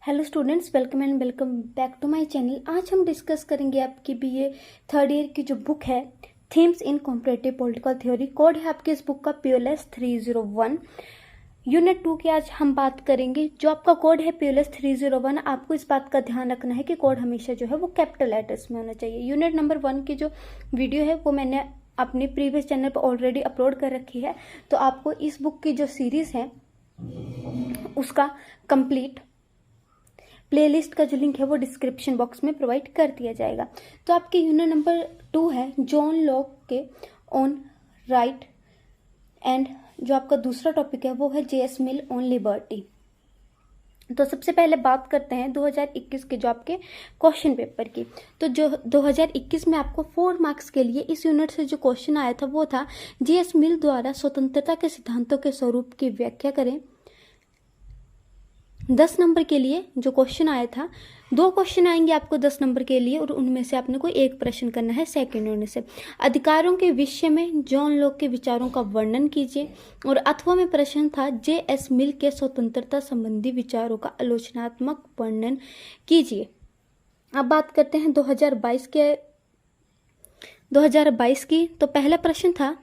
Hello students, welcome and welcome back to my channel. आज हम discuss करेंगे आपकी बीए थर्ड ईयर की जो बुक है थीम्स इन कॉम्परेटिव पॉलिटिकल थ्योरी। कोड है आपके इस बुक का PLS 301। यूनिट 2 की आज हम बात करेंगे। जो आपका कोड है PLS 301, आपको इस बात का ध्यान रखना है कि कोड हमेशा जो है वो कैपिटल लेटर्स में होना चाहिए। यूनिट नंबर 1 की जो वीडियो है वो मैंने अपने प्रीवियस चैनल पर ऑलरेडी अपलोड कर रखी है, तो आपको इस बुक की जो सीरीज है उसका कंप्लीट प्लेलिस्ट का जो लिंक है वो डिस्क्रिप्शन बॉक्स में प्रोवाइड कर दिया जाएगा। तो आपके यूनिट नंबर 2 है जॉन लॉक के ऑन राइट, एंड जो आपका दूसरा टॉपिक है वो है JS मिल ऑन लिबर्टी। तो सबसे पहले बात करते हैं 2021 के जो आपके क्वेश्चन पेपर की। तो जो 2021 में आपको 4 मार्क्स के लिए इस यूनिट से जो क्वेश्चन आया था वो था JS मिल द्वारा स्वतंत्रता के सिद्धांतों के स्वरूप की व्याख्या करें। 10 नंबर के लिए जो क्वेश्चन आया था, 2 क्वेश्चन आएंगे आपको 10 नंबर के लिए और उनमें से आपने कोई एक प्रश्न करना है सेकंड यूनिट से। अधिकारों के विषय में जॉन लॉक के विचारों का वर्णन कीजिए, और अथवा में प्रश्न था JS मिल के स्वतंत्रता संबंधी विचारों का आलोचनात्मक वर्णन कीजिए। अब बात करते हैं 2022 की। तो पहला प्रश्न था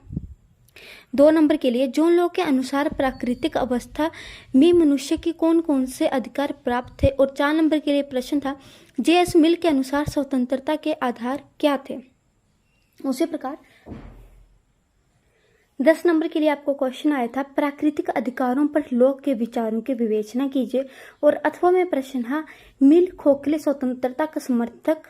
2 नंबर के लिए, जॉन लॉक के अनुसार प्राकृतिक अवस्था में मनुष्य की कौन कौन से अधिकार प्राप्त थे। और 4 नंबर के लिए प्रश्न था JS मिल के अनुसार स्वतंत्रता के आधार क्या थे। उसी प्रकार 10 नंबर के लिए आपको क्वेश्चन आया था प्राकृतिक अधिकारों पर लॉक के विचारों की विवेचना कीजिए, और अथवा में प्रश्न था मिल खोखले स्वतंत्रता का समर्थक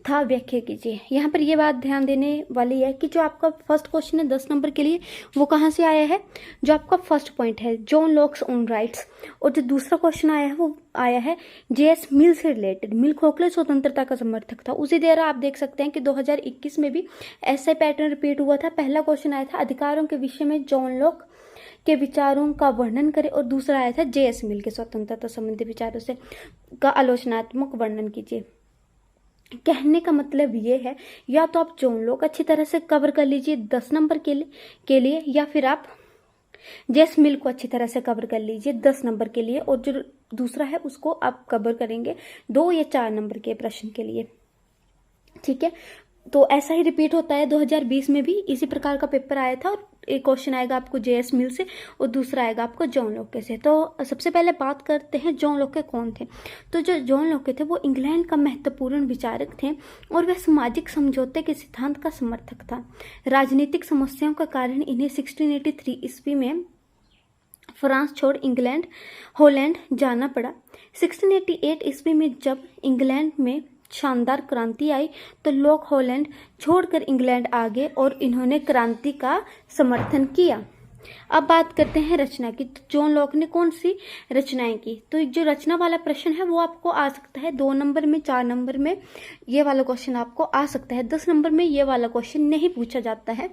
था, व्याख्या कीजिए। यहाँ पर ये बात ध्यान देने वाली है कि जो आपका फर्स्ट क्वेश्चन है 10 नंबर के लिए वो कहाँ से आया है, जो आपका फर्स्ट पॉइंट है जॉन लॉक्स ओन राइट्स, और जो दूसरा क्वेश्चन आया है वो आया है JS मिल से रिलेटेड, मिल खोखले स्वतंत्रता का समर्थक था। उसी तरह आप देख सकते हैं कि 2021 में भी ऐसा पैटर्न रिपीट हुआ था। पहला क्वेश्चन आया था अधिकारों के विषय में जॉन लॉक के विचारों का वर्णन करें, और दूसरा आया था JS मिल के स्वतंत्रता संबंधी विचारों से का आलोचनात्मक वर्णन कीजिए। कहने का मतलब ये है, या तो आप जॉन लॉक अच्छी तरह से कवर कर लीजिए 10 नंबर के लिए, या फिर आप JS मिल को अच्छी तरह से कवर कर लीजिए 10 नंबर के लिए, और जो दूसरा है उसको आप कवर करेंगे 2 या 4 नंबर के प्रश्न के लिए। ठीक है, तो ऐसा ही रिपीट होता है। 2020 में भी इसी प्रकार का पेपर आया था, और एक क्वेश्चन आएगा आपको JS मिल से और दूसरा आएगा आपको जॉन लॉक के से। तो सबसे पहले बात करते हैं जॉन लॉक के कौन थे। तो जो जॉन लॉक के थे वो इंग्लैंड का महत्वपूर्ण विचारक थे, और वह सामाजिक समझौते के सिद्धांत का समर्थक था। राजनीतिक समस्याओं का कारण इन्हें 1683 ईस्वी में फ्रांस छोड़ इंग्लैंड हॉलैंड जाना पड़ा। 1688 ईस्वी में जब इंग्लैंड में शानदार क्रांति आई तो लोग हॉलैंड छोड़कर इंग्लैंड आ गए और इन्होंने क्रांति का समर्थन किया। अब बात करते हैं रचना की। तो जॉन लॉक ने कौन सी रचनाएं की। तो जो रचना वाला प्रश्न है वो आपको आ सकता है 2 नंबर में, 4 नंबर में ये वाला क्वेश्चन आपको आ सकता है। 10 नंबर में ये वाला क्वेश्चन नहीं पूछा जाता है,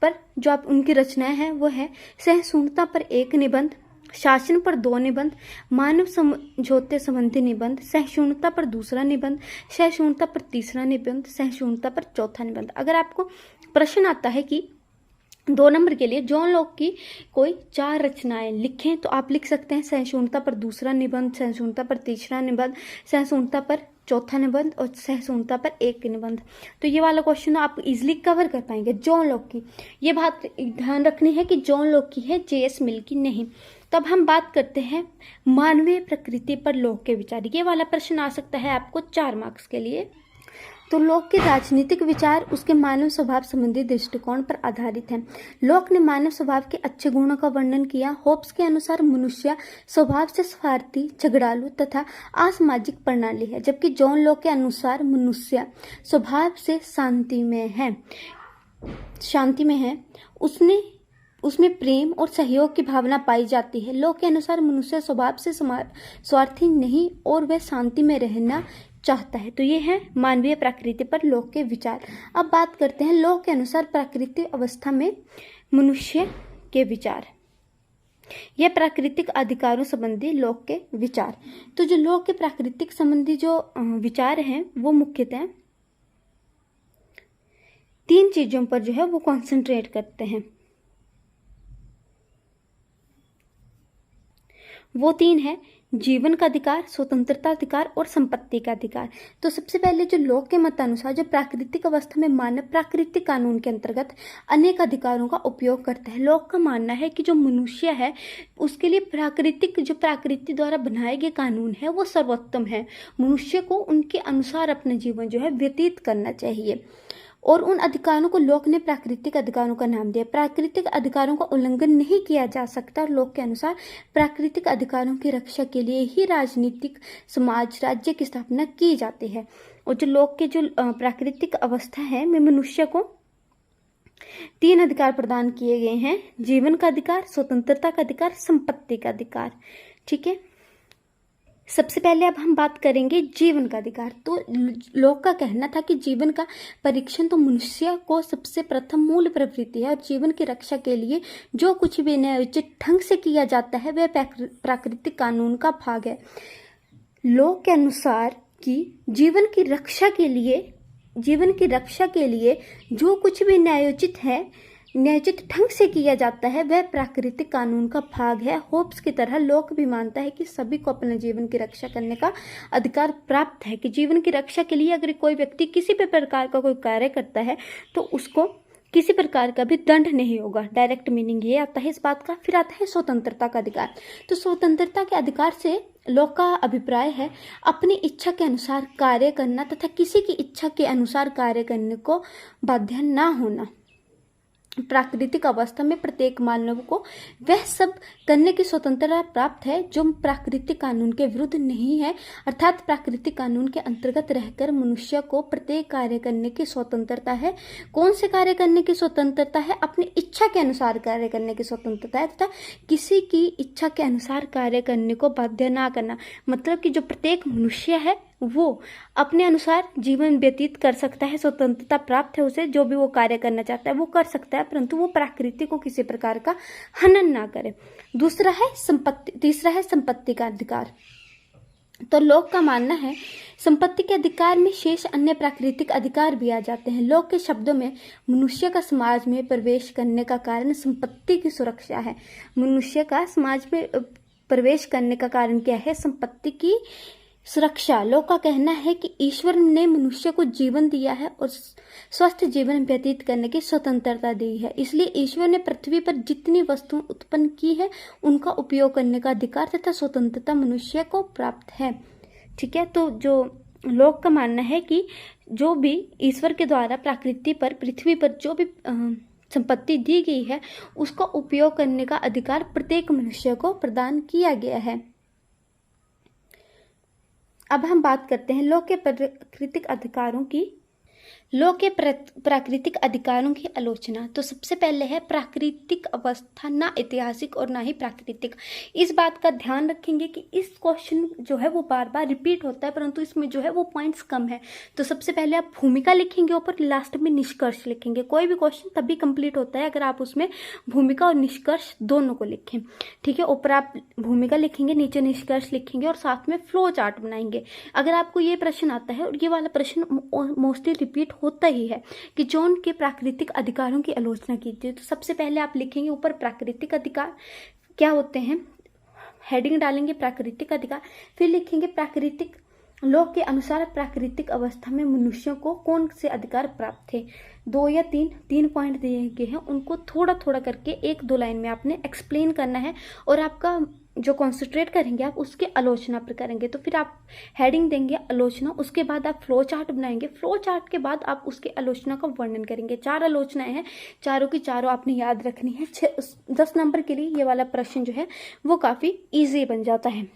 पर जो आप उनकी रचनाएं हैं वो है सहिष्णुता पर 1 निबंध, शासन पर 2 निबंध, मानव समझौते संबंधी निबंध, सहिष्णुता पर 2 निबंध, सहिष्णुता पर 3 निबंध, सहिष्णुता पर 4 निबंध। अगर आपको प्रश्न आता है कि 2 नंबर के लिए जॉन लॉक की कोई 4 रचनाएं लिखें, तो आप लिख सकते हैं सहिष्णुता पर 2 निबंध, सहिष्णुता पर 3 निबंध, सहिष्णुता पर 4 निबंध और सहिष्णुता पर 1 निबंध। तो ये वाला क्वेश्चन आप इजीली कवर कर पाएंगे जॉन लॉक की। ये बात ध्यान रखनी है कि जॉन लॉक की है, JS मिल की नहीं। तो अब हम बात करते हैं मानवीय प्रकृति पर लॉक के विचार। ये वाला प्रश्न आ सकता है आपको 4 मार्क्स के लिए। तो लॉक के राजनीतिक विचार उसके मानव स्वभाव संबंधी दृष्टिकोण पर आधारित हैं। लॉक ने मानव स्वभाव के अच्छे गुणों का वर्णन किया। होब्स के अनुसार मनुष्य स्वभाव से स्वार्थी, झगड़ालू तथा असामाजिक प्रणाली है, जबकि जॉन लॉक के अनुसार मनुष्य स्वभाव से शांति में है। उसमें प्रेम और सहयोग की भावना पाई जाती है। लॉक के अनुसार मनुष्य स्वभाव से स्वार्थी नहीं और वह शांति में रहना चाहता है। तो ये है मानवीय प्रकृति पर लॉक के विचार। अब बात करते हैं लॉक के अनुसार प्राकृतिक अवस्था में मनुष्य के विचार। यह प्राकृतिक अधिकारों संबंधी लॉक के विचार। तो जो लॉक के प्राकृतिक संबंधी जो विचार हैं वो मुख्यतः 3 चीजों पर जो है वो कॉन्सेंट्रेट करते हैं। वो 3 है जीवन का अधिकार, स्वतंत्रता अधिकार और संपत्ति का अधिकार। तो सबसे पहले जो लॉ के मतानुसार जो प्राकृतिक अवस्था में मानव प्राकृतिक कानून के अंतर्गत अनेक अधिकारों का उपयोग करता है। लॉ का मानना है कि जो मनुष्य है उसके लिए प्रकृति द्वारा बनाए गए कानून है वो सर्वोत्तम है। मनुष्य को उनके अनुसार अपना जीवन जो है व्यतीत करना चाहिए और उन अधिकारों को लोक ने प्राकृतिक अधिकारों का नाम दिया। प्राकृतिक अधिकारों का उल्लंघन नहीं किया जा सकता। लोक के अनुसार प्राकृतिक अधिकारों की रक्षा के लिए ही राजनीतिक समाज राज्य की स्थापना की जाती है। और जो लोक के जो प्राकृतिक अवस्था है में मनुष्य को 3 अधिकार प्रदान किए गए हैं: जीवन का अधिकार, स्वतंत्रता का अधिकार, संपत्ति का अधिकार। ठीक है, सबसे पहले अब हम बात करेंगे जीवन का अधिकार। तो लोक का कहना था कि जीवन का परीक्षण तो मनुष्य को सबसे प्रथम मूल प्रवृत्ति है और जीवन की रक्षा के लिए जो कुछ भी न्यायोचित ढंग से किया जाता है वह प्राकृतिक कानून का भाग है। लोक के अनुसार कि जीवन की रक्षा के लिए जो कुछ भी न्यायोचित ढंग से किया जाता है वह प्राकृतिक कानून का भाग है। होब्स की तरह लोक भी मानता है कि सभी को अपने जीवन की रक्षा करने का अधिकार प्राप्त है, कि जीवन की रक्षा के लिए अगर कोई व्यक्ति किसी भी प्रकार का कोई कार्य करता है तो उसको किसी प्रकार का भी दंड नहीं होगा। डायरेक्ट मीनिंग ये आता है इस बात का। फिर आता है स्वतंत्रता का अधिकार। तो स्वतंत्रता के अधिकार से लोक का अभिप्राय है अपनी इच्छा के अनुसार कार्य करना तथा किसी की इच्छा के अनुसार कार्य करने को बाध्य ना होना। प्राकृतिक अवस्था में प्रत्येक मानव को वह सब करने की स्वतंत्रता प्राप्त है जो प्राकृतिक कानून के विरुद्ध नहीं है, अर्थात प्राकृतिक कानून के अंतर्गत रहकर मनुष्य को प्रत्येक कार्य करने की स्वतंत्रता है। कौन से कार्य करने की स्वतंत्रता है? अपनी इच्छा के अनुसार कार्य करने की स्वतंत्रता है तथा किसी की इच्छा के अनुसार कार्य करने को बाध्य ना करना। मतलब कि जो प्रत्येक मनुष्य है वो अपने अनुसार जीवन व्यतीत कर सकता है, स्वतंत्रता प्राप्त है उसे, जो भी वो कार्य करना चाहता है वो कर सकता है, परंतु वो प्रकृति को किसी प्रकार का हनन ना करे। तीसरा है संपत्ति का अधिकार। तो लोक का मानना है संपत्ति के अधिकार में शेष अन्य प्राकृतिक अधिकार भी आ जाते हैं। लोक के शब्दों में मनुष्य का समाज में प्रवेश करने का कारण संपत्ति की सुरक्षा है। मनुष्य का समाज में प्रवेश करने का कारण क्या है? संपत्ति की सुरक्षा। लोक का कहना है कि ईश्वर ने मनुष्य को जीवन दिया है और स्वस्थ जीवन व्यतीत करने की स्वतंत्रता दी है, इसलिए ईश्वर ने पृथ्वी पर जितनी वस्तुएं उत्पन्न की है उनका उपयोग करने का अधिकार तथा स्वतंत्रता मनुष्य को प्राप्त है। ठीक है, तो जो लोक का मानना है कि जो भी ईश्वर के द्वारा प्रकृति पर, पृथ्वी पर जो भी संपत्ति दी गई है उसका उपयोग करने का अधिकार प्रत्येक मनुष्य को प्रदान किया गया है। अब हम बात करते हैं लोक के प्राकृतिक अधिकारों की आलोचना। तो सबसे पहले है प्राकृतिक अवस्था, ना ऐतिहासिक और ना ही प्राकृतिक। इस बात का ध्यान रखेंगे कि इस क्वेश्चन जो है वो बार बार रिपीट होता है, परंतु इसमें जो है वो पॉइंट्स कम है। तो सबसे पहले आप भूमिका लिखेंगे, ऊपर लास्ट में निष्कर्ष लिखेंगे। कोई भी क्वेश्चन तभी कंप्लीट होता है अगर आप उसमें भूमिका और निष्कर्ष दोनों को लिखें। ठीक है, ऊपर आप भूमिका लिखेंगे, नीचे निष्कर्ष लिखेंगे और साथ में फ्लो चार्ट बनाएंगे। अगर आपको ये प्रश्न आता है, और ये वाला प्रश्न मोस्टली रिपीट होता ही है, कि जॉन के प्राकृतिक अधिकारों की आलोचना कीजिए, तो सबसे पहले आप लिखेंगे ऊपर प्राकृतिक अधिकार क्या होते हैं, हेडिंग डालेंगे प्राकृतिक अधिकार, फिर लिखेंगे प्राकृतिक लोक के अनुसार प्राकृतिक अवस्था में मनुष्यों को कौन से अधिकार प्राप्त थे। 2 या 3 पॉइंट दिए गए हैं, उनको थोड़ा थोड़ा करके 1-2 लाइन में आपने एक्सप्लेन करना है और आपका जो कॉन्सेंट्रेट करेंगे आप उसके आलोचना पर करेंगे। तो फिर आप हेडिंग देंगे आलोचना, उसके बाद आप फ्लो चार्ट बनाएंगे, फ्लो चार्ट के बाद आप उसके आलोचना का वर्णन करेंगे। 4 आलोचनाएं हैं, चारों की चारों आपने याद रखनी है। 10 नंबर के लिए ये वाला प्रश्न जो है वो काफ़ी ईजी बन जाता है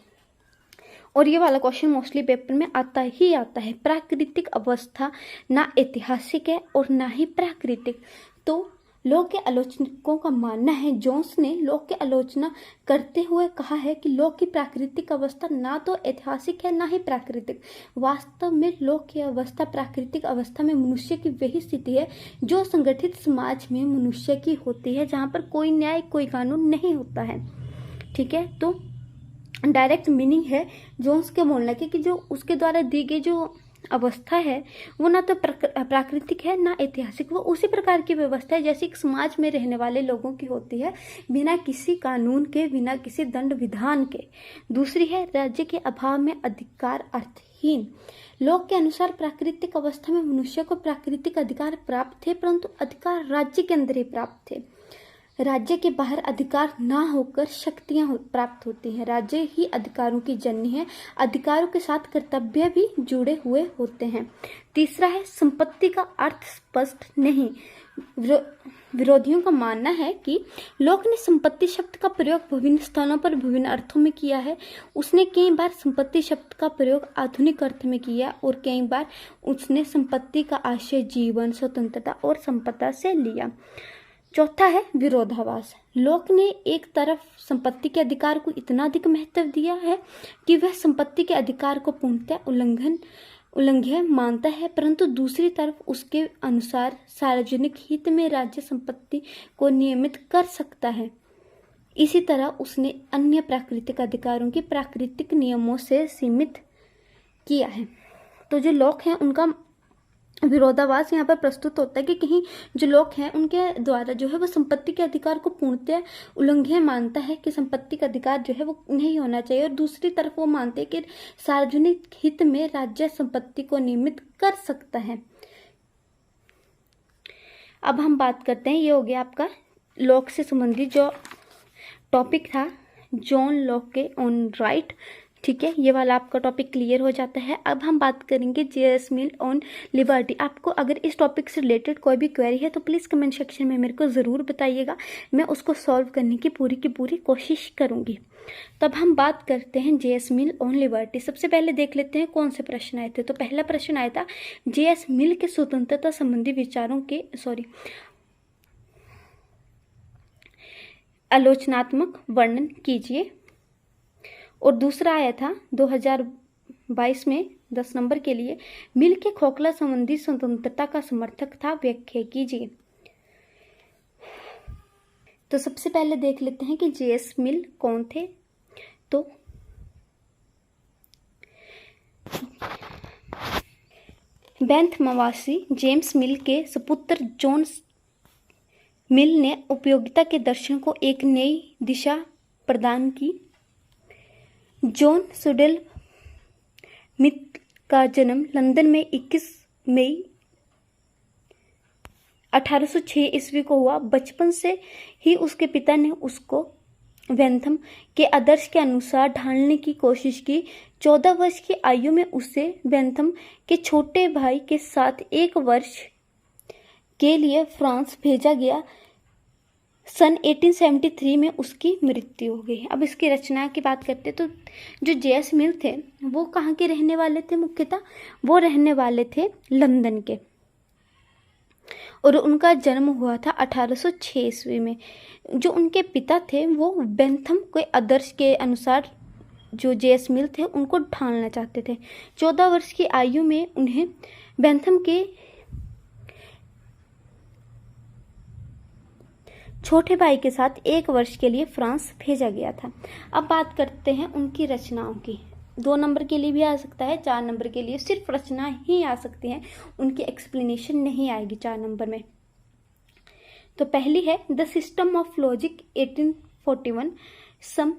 और ये वाला क्वेश्चन मोस्टली पेपर में आता है। प्राकृतिक अवस्था ना ऐतिहासिक है और ना ही प्राकृतिक। तो लोक के आलोचकों का मानना है, जोन्स ने लोक की आलोचना करते हुए कहा है कि लोक की प्राकृतिक अवस्था ना तो ऐतिहासिक है ना ही प्राकृतिक। वास्तव में लोक की अवस्था प्राकृतिक अवस्था में मनुष्य की वही स्थिति है जो संगठित समाज में मनुष्य की होती है, जहाँ पर कोई न्याय कोई कानून नहीं होता है। ठीक है, तो डायरेक्ट मीनिंग है जोन्स के बोलने की कि जो उसके द्वारा दी गई जो अवस्था है वो ना तो प्राकृतिक है ना ऐतिहासिक, वो उसी प्रकार की व्यवस्था है जैसे एक समाज में रहने वाले लोगों की होती है, बिना किसी कानून के, बिना किसी दंड विधान के। दूसरी है राज्य के अभाव में अधिकार अर्थहीन। लोक के अनुसार प्राकृतिक अवस्था में मनुष्य को प्राकृतिक अधिकार प्राप्त थे, परंतु अधिकार राज्य के अंदर ही प्राप्त थे। राज्य के बाहर अधिकार ना होकर शक्तियां प्राप्त होती हैं। राज्य ही अधिकारों की जननी है। अधिकारों के साथ कर्तव्य भी जुड़े हुए होते हैं। तीसरा है संपत्ति का अर्थ स्पष्ट नहीं। विरोधियों का मानना है कि लोक ने संपत्ति शब्द का प्रयोग विभिन्न स्थानों पर विभिन्न अर्थों में किया है। उसने कई बार संपत्ति शब्द का प्रयोग आधुनिक अर्थ में किया और कई बार उसने संपत्ति का आशय जीवन, स्वतंत्रता और संपदा से लिया। चौथा है विरोधाभास। लोक ने एक तरफ संपत्ति के अधिकार को इतना अधिक महत्व दिया है कि वह संपत्ति के अधिकार को पूर्णतः उल्लंघ्य मानता है, परंतु दूसरी तरफ उसके अनुसार सार्वजनिक हित में राज्य संपत्ति को नियमित कर सकता है। इसी तरह उसने अन्य प्राकृतिक अधिकारों की प्राकृतिक नियमों से सीमित किया है। तो जो लोक हैं उनका विरोधाभास यहाँ पर प्रस्तुत होता है कि कहीं जो लोग हैं उनके द्वारा जो है वो संपत्ति के अधिकार को पूर्णतः उल्लंघ्य मानता है कि संपत्ति का अधिकार जो है वो नहीं होना चाहिए, और दूसरी तरफ वो मानते हैं कि सार्वजनिक हित में राज्य संपत्ति को नियमित कर सकता है। अब हम बात करते हैं, ये हो गया आपका लॉक से संबंधित जो टॉपिक था, जॉन लॉक के ऑन राइट। ठीक है, ये वाला आपका टॉपिक क्लियर हो जाता है। अब हम बात करेंगे जेएस मिल ऑन लिबर्टी। आपको अगर इस टॉपिक से रिलेटेड कोई भी क्वेरी है तो प्लीज़ कमेंट सेक्शन में मेरे को ज़रूर बताइएगा, मैं उसको सॉल्व करने की पूरी कोशिश करूँगी। तब हम बात करते हैं जेएस मिल ऑन लिबर्टी। सबसे पहले देख लेते हैं कौन से प्रश्न आए थे। तो पहला प्रश्न आया था जेएस मिल के स्वतंत्रता संबंधी विचारों के आलोचनात्मक वर्णन कीजिए। और दूसरा आया था 2022 में 10 नंबर के लिए, मिल के खोखला संबंधी स्वतंत्रता का समर्थक था, व्याख्या कीजिए। तो सबसे पहले देख लेते हैं कि जेएस मिल कौन थे। तो बेंथ मवासी जेम्स मिल के सुपुत्र जॉन मिल ने उपयोगिता के दर्शन को एक नई दिशा प्रदान की। जॉन सुडेल मिल का जन्म लंदन में 21 मई 1806 ईस्वी को हुआ। बचपन से ही उसके पिता ने उसको बेंथम के आदर्श के अनुसार ढालने की कोशिश की। 14 वर्ष की आयु में उसे बेंथम के छोटे भाई के साथ 1 वर्ष के लिए फ्रांस भेजा गया। सन 1873 में उसकी मृत्यु हो गई। अब इसकी रचना की बात करते तो जो जेएस मिल थे वो कहाँ के रहने वाले थे, मुख्यतः वो रहने वाले थे लंदन के, और उनका जन्म हुआ था 1806 ईस्वी में। जो उनके पिता थे वो बेंथम के आदर्श के अनुसार जो जेएस मिल थे उनको ढालना चाहते थे। 14 वर्ष की आयु में उन्हें बेंथम के छोटे भाई के साथ 1 वर्ष के लिए फ्रांस भेजा गया था। अब बात करते हैं उनकी रचनाओं की। 2 नंबर के लिए भी आ सकता है, 4 नंबर के लिए सिर्फ रचना ही आ सकती है, उनकी एक्सप्लेनेशन नहीं आएगी 4 नंबर में। तो पहली है the system of logic 1841, some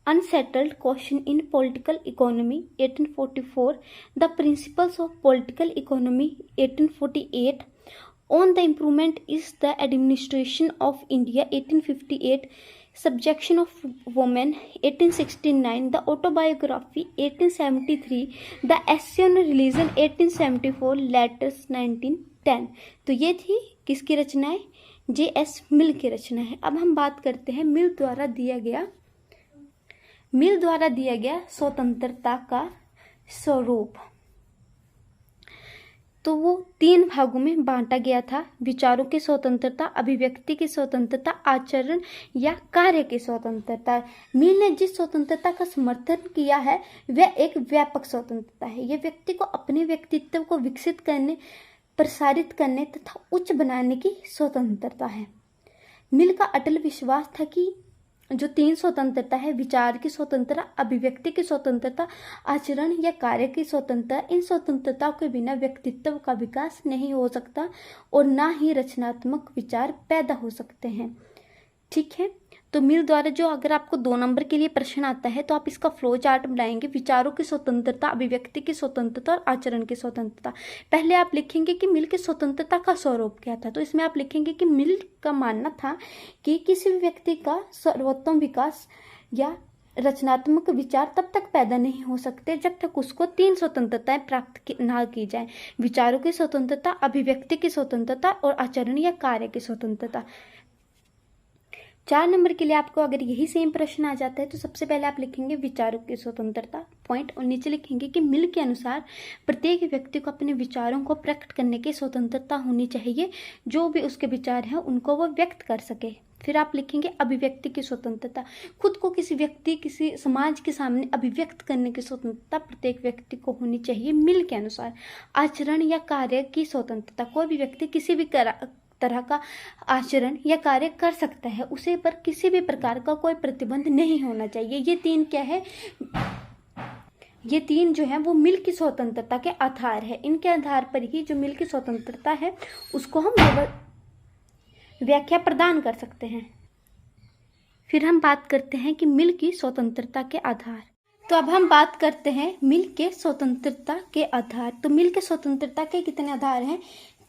unsettled question in political economy 1844, the principles of political economy 1848, On the improvement is the administration of India 1858, subjection of women 1869, the autobiography 1873, the essay on religion 1874, letters 1910। तो ये थी किसकी रचनाएं, JS मिल की रचना है। अब हम बात करते हैं मिल द्वारा दिया गया स्वतंत्रता का स्वरूप। तो वो 3 भागों में बांटा गया था, विचारों की स्वतंत्रता, अभिव्यक्ति की स्वतंत्रता, आचरण या कार्य की स्वतंत्रता। मिल ने जिस स्वतंत्रता का समर्थन किया है वह एक व्यापक स्वतंत्रता है। यह व्यक्ति को अपने व्यक्तित्व को विकसित करने, प्रसारित करने तथा उच्च बनाने की स्वतंत्रता है। मिल का अटल विश्वास था कि जो 3 स्वतंत्रता है, विचार की स्वतंत्रता, अभिव्यक्ति की स्वतंत्रता, आचरण या कार्य की स्वतंत्रता, इन स्वतंत्रताओं के बिना व्यक्तित्व का विकास नहीं हो सकता और ना ही रचनात्मक विचार पैदा हो सकते हैं। ठीक है, तो मिल द्वारा जो अगर आपको 2 नंबर के लिए प्रश्न आता है तो आप इसका फ्लो चार्ट बनाएंगे। विचारों की स्वतंत्रता, अभिव्यक्ति की स्वतंत्रता और आचरण की स्वतंत्रता। पहले आप लिखेंगे कि मिल की स्वतंत्रता का स्वरूप क्या था, तो इसमें आप लिखेंगे कि मिल का मानना था कि किसी भी व्यक्ति का सर्वोत्तम विकास या रचनात्मक विचार तब तक पैदा नहीं हो सकते जब तक उसको 3 स्वतंत्रताएं प्राप्त ना की जाए। विचारों की स्वतंत्रता, अभिव्यक्ति की स्वतंत्रता और आचरण या कार्य की स्वतंत्रता। 4 नंबर के लिए आपको अगर यही सेम प्रश्न आ जाता है तो सबसे पहले आप लिखेंगे विचारों की स्वतंत्रता पॉइंट, और नीचे लिखेंगे कि मिल के अनुसार प्रत्येक व्यक्ति को अपने विचारों को प्रकट करने की स्वतंत्रता होनी चाहिए, जो भी उसके विचार हैं उनको वो व्यक्त कर सके। फिर आप लिखेंगे अभिव्यक्ति की स्वतंत्रता, खुद को किसी व्यक्ति, किसी समाज के सामने अभिव्यक्त करने की स्वतंत्रता प्रत्येक व्यक्ति को होनी चाहिए मिल के अनुसार। आचरण या कार्य की स्वतंत्रता, कोई भी व्यक्ति किसी भी तरह का आचरण या कार्य कर सकता है, उसे पर किसी भी प्रकार का कोई प्रतिबंध नहीं होना चाहिए। ये 3 क्या है, ये 3 जो है वो मिल की स्वतंत्रता के आधार है। इनके आधार पर ही जो मिल की स्वतंत्रता है उसको हम व्याख्या प्रदान कर सकते हैं। फिर हम बात करते हैं कि मिल की स्वतंत्रता के आधार। तो अब हम बात करते हैं मिल के स्वतंत्रता के आधार। तो मिल के स्वतंत्रता के कितने आधार हैं?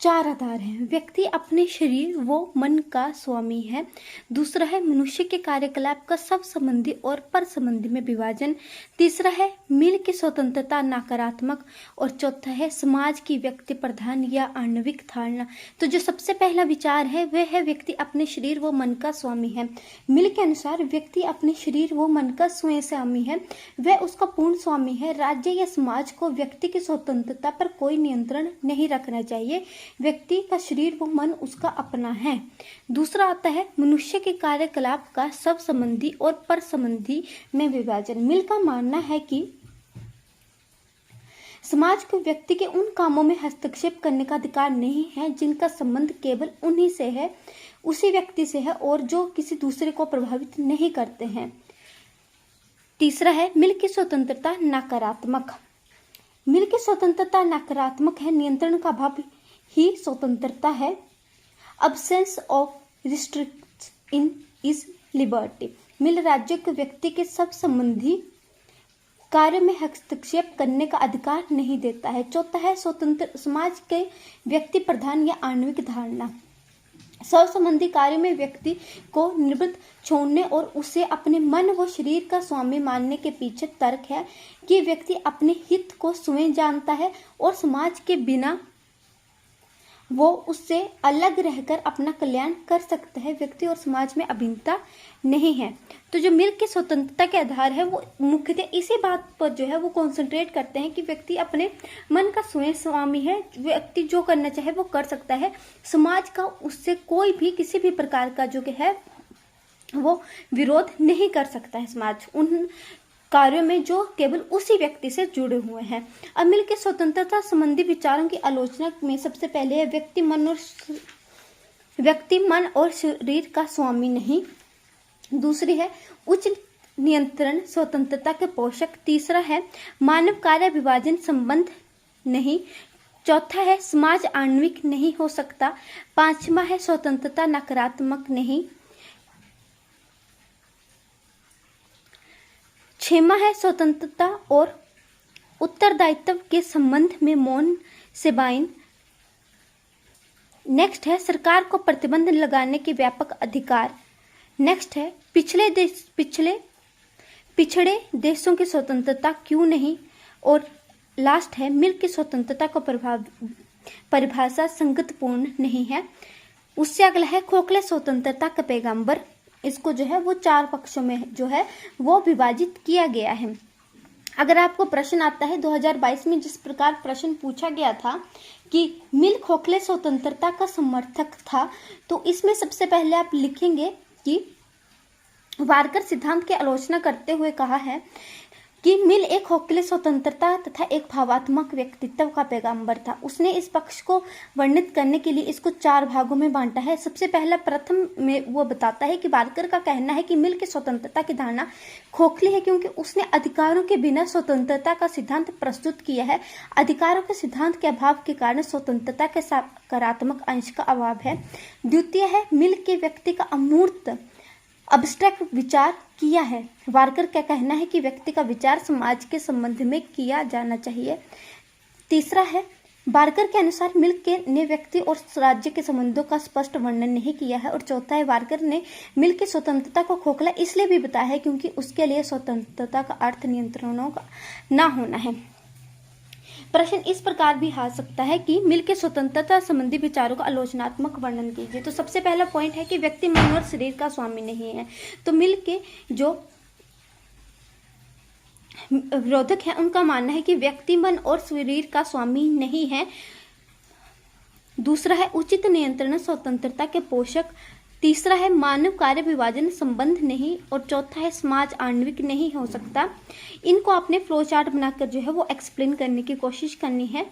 4 आधार हैं। व्यक्ति अपने शरीर व मन का स्वामी है। दूसरा है मनुष्य के कार्यकलाप का सब संबंधी और पर संबंधी में विभाजन। तीसरा है मिल की स्वतंत्रता नकारात्मक। और चौथा है समाज की व्यक्ति प्रधान या आणविक धारणा। तो जो सबसे पहला विचार है वह है व्यक्ति अपने शरीर व मन का स्वामी है। मिल के अनुसार व्यक्ति अपने शरीर व मन का स्वयं स्वामी है, वह उसका पूर्ण स्वामी है। राज्य या समाज को व्यक्ति की स्वतंत्रता पर कोई नियंत्रण नहीं रखना चाहिए। व्यक्ति का शरीर व मन उसका अपना है। दूसरा आता है मनुष्य के कार्यकलाप का सब संबंधी और पर संबंधी में विभाजन। मिल का मानना है कि समाज को व्यक्ति के उन कामों में हस्तक्षेप करने का अधिकार नहीं है जिनका संबंध केवल उन्हीं से है, उसी व्यक्ति से है और जो किसी दूसरे को प्रभावित नहीं करते हैं। तीसरा है मिल की स्वतंत्रता नकारात्मक। मिल की स्वतंत्रता नकारात्मक है। नियंत्रण का अभाव ही स्वतंत्रता है। Absence of restriction is liberty. Mill राज्य को व्यक्ति के सब संबंधी कार्य में हस्तक्षेप करने का अधिकार नहीं देता है। चौथा है स्वतंत्र समाज के व्यक्ति प्रधान या आणविक धारणा। सब संबंधी कार्य में व्यक्ति को निवृत्त छोड़ने और उसे अपने मन व शरीर का स्वामी मानने के पीछे तर्क है कि व्यक्ति अपने हित को स्वयं जानता है और समाज के बिना वो उससे अलग रहकर अपना कल्याण कर सकता है। व्यक्ति और समाज में अभिन्नता नहीं है। तो जो मिल की स्वतंत्रता के आधार है वो मुख्यतः इसी बात पर जो है वो कंसंट्रेट करते हैं कि व्यक्ति अपने मन का स्वयं स्वामी है। व्यक्ति जो करना चाहे वो कर सकता है। समाज का उससे कोई भी किसी भी प्रकार का जो है वो विरोध नहीं कर सकता है। समाज उन कार्यों में जो केवल उसी व्यक्ति से जुड़े हुए हैं। अब मिल के स्वतंत्रता संबंधी विचारों की आलोचना में सबसे पहले है व्यक्ति मन और शरीर का स्वामी नहीं। दूसरी है उच्च नियंत्रण स्वतंत्रता के पोषक। तीसरा है मानव कार्य विभाजन संबंध नहीं। चौथा है समाज आणविक नहीं हो सकता। पांचवा है स्वतंत्रता नकारात्मक नहीं। छठवां है स्वतंत्रता और उत्तरदायित्व के संबंध में मौन से बाइन। नेक्स्ट है सरकार को प्रतिबंध लगाने के व्यापक अधिकार। नेक्स्ट है पिछड़े देशों की स्वतंत्रता क्यों नहीं। और लास्ट है मिल की स्वतंत्रता को परिभाषा संगतपूर्ण नहीं है। उससे अगला है खोखले स्वतंत्रता का पैगंबर। इसको जो है वो 4 पक्षों में जो है वो विभाजित किया गया है। अगर आपको प्रश्न आता है 2022 में जिस प्रकार प्रश्न पूछा गया था कि मिल खोखले स्वतंत्रता का समर्थक था, तो इसमें सबसे पहले आप लिखेंगे कि वारकर सिद्धांत की आलोचना करते हुए कहा है कि मिल एक खोखले स्वतंत्रता तथा एक भावात्मक व्यक्तित्व का पैगंबर था। उसने इस पक्ष को वर्णित करने के लिए इसको 4 भागों में बांटा है। सबसे पहला प्रथम में वो बताता है कि बार्कर का कहना है कि मिल की स्वतंत्रता की धारणा खोखली है क्योंकि उसने अधिकारों के बिना स्वतंत्रता का सिद्धांत प्रस्तुत किया है। अधिकारों के सिद्धांत के अभाव के कारण स्वतंत्रता के सकारात्मक अंश का अभाव है। द्वितीय है, मिल के व्यक्ति का अमूर्त अब्स्ट्रैक्ट विचार किया है। बार्कर का कहना है कि व्यक्ति का विचार समाज के संबंध में किया जाना चाहिए। तीसरा है, बार्कर के अनुसार मिल के ने व्यक्ति और राज्य के संबंधों का स्पष्ट वर्णन नहीं किया है। और चौथा है, बार्कर ने मिल की स्वतंत्रता को खोखला इसलिए भी बताया है क्योंकि उसके लिए स्वतंत्रता का अर्थ नियंत्रणों का ना होना है। प्रश्न इस प्रकार भी आ सकता है कि मिल के स्वतंत्रता संबंधी विचारों का आलोचनात्मक वर्णन कीजिए। तो सबसे पहला पॉइंट है कि व्यक्ति मन और शरीर का स्वामी नहीं है। तो मिल के जो विरोधक है उनका मानना है कि व्यक्ति मन और शरीर का स्वामी नहीं है। दूसरा है, उचित नियंत्रण स्वतंत्रता के पोषक। तीसरा है, मानव कार्य विभाजन संबंध नहीं। और चौथा है, समाज आणविक नहीं हो सकता। इनको आपने फ्लो चार्ट बनाकर जो है वो एक्सप्लेन करने की कोशिश करनी है।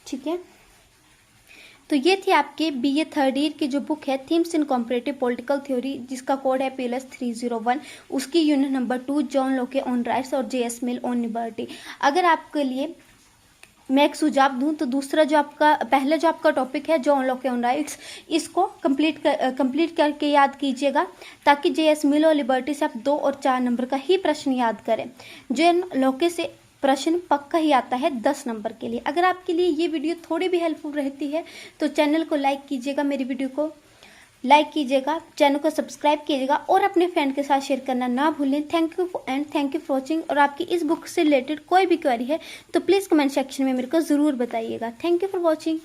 ठीक है, तो ये थी आपके बीए थर्ड ईयर की जो बुक है थीम्स इन कॉम्परेटिव पॉलिटिकल थ्योरी, जिसका कोड है PLS 301, उसकी यूनिट नंबर 2 जॉन लोके ऑन राइट्स और JS मिल ऑन लिबर्टी। अगर आपके लिए मैं एक सुझाव दूं तो दूसरा जो आपका पहला जो आपका टॉपिक है जॉन लोके ऑन राइट्स, इसको कंप्लीट करके याद कीजिएगा ताकि JS मिल और लिबर्टी से आप 2 और 4 नंबर का ही प्रश्न याद करें। जॉन लोके से प्रश्न पक्का ही आता है 10 नंबर के लिए। अगर आपके लिए ये वीडियो थोड़ी भी हेल्पफुल रहती है तो चैनल को लाइक कीजिएगा, मेरी वीडियो को लाइक कीजिएगा, चैनल को सब्सक्राइब कीजिएगा और अपने फ्रेंड के साथ शेयर करना ना भूलें। Thank you for watching. और आपकी इस बुक से रिलेटेड कोई भी क्वेरी है तो प्लीज़ कमेंट सेक्शन में मेरे को ज़रूर बताइएगा। Thank you for watching.